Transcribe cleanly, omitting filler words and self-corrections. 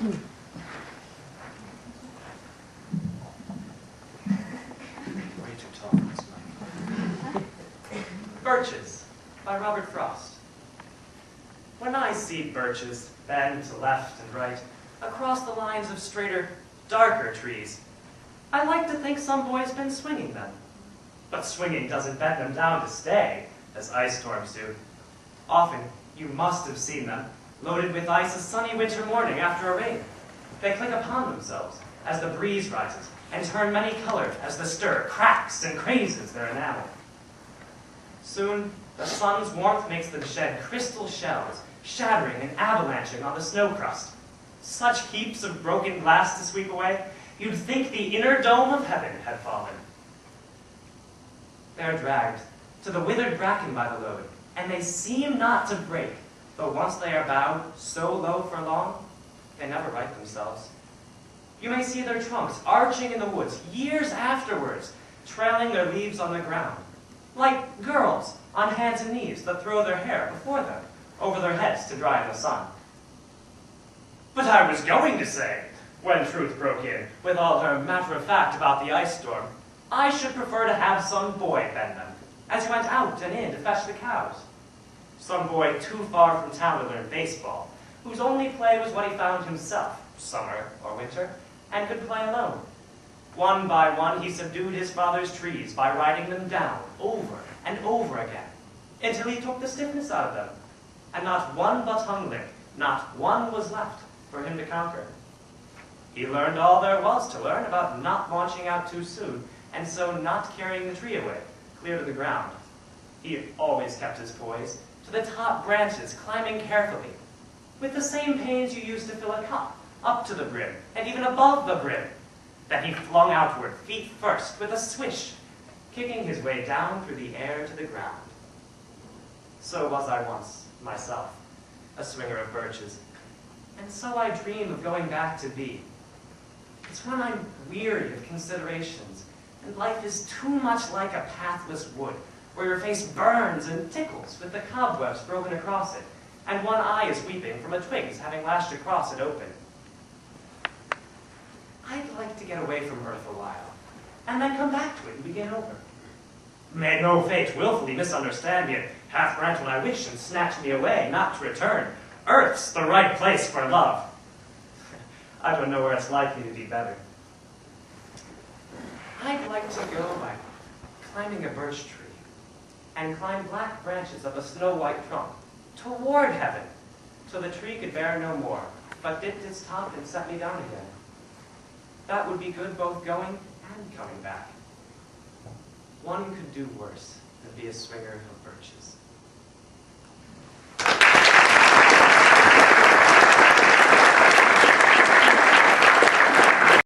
too tall for this mic. Birches by Robert Frost. When I see birches bend to left and right across the lines of straighter, darker trees, I like to think some boy's been swinging them. But swinging doesn't bend them down to stay, as ice storms do. Often, you must have seen them, loaded with ice a sunny winter morning after a rain. They click upon themselves as the breeze rises, and turn many-colored as the stir cracks and crazes their enamel. Soon, the sun's warmth makes them shed crystal shells, shattering and avalanching on the snow crust. Such heaps of broken glass to sweep away, you'd think the inner dome of heaven had fallen. They are dragged to the withered bracken by the load, and they seem not to break, though once they are bowed so low for long, they never right themselves. You may see their trunks arching in the woods years afterwards, trailing their leaves on the ground, like girls on hands and knees that throw their hair before them, over their heads to dry in the sun. But I was going to say, when Truth broke in, with all her matter-of-fact about the ice storm, I should prefer to have some boy bend them, as he went out and in to fetch the cows. Some boy too far from town to learn baseball, whose only play was what he found himself, summer or winter, and could play alone. One by one he subdued his father's trees by riding them down over and over again, until he took the stiffness out of them, and not one but hung there, not one was left for him to conquer. He learned all there was to learn about not launching out too soon, and so not carrying the tree away, clear to the ground. He always kept his poise, to the top branches, climbing carefully, with the same pains you use to fill a cup, up to the brim, and even above the brim. Then he flung outward, feet first, with a swish, kicking his way down through the air to the ground. So was I once, myself, a swinger of birches, and so I dream of going back to be. It's when I'm weary of considerations, and life is too much like a pathless wood, where your face burns and tickles with the cobwebs broken across it, and one eye is weeping from a twig's having lashed across it open. I'd like to get away from earth a while, and then come back to it and begin over. May no fate willfully misunderstand me, hath grant when I wish and snatch me away, not to return. Earth's the right place for love. I don't know where it's likely to be better. I'd like to go by climbing a birch tree, and climb black branches of a snow-white trunk toward heaven, till the tree could bear no more, but dipped its top and set me down again. That would be good both going and coming back. One could do worse than be a swinger of birches.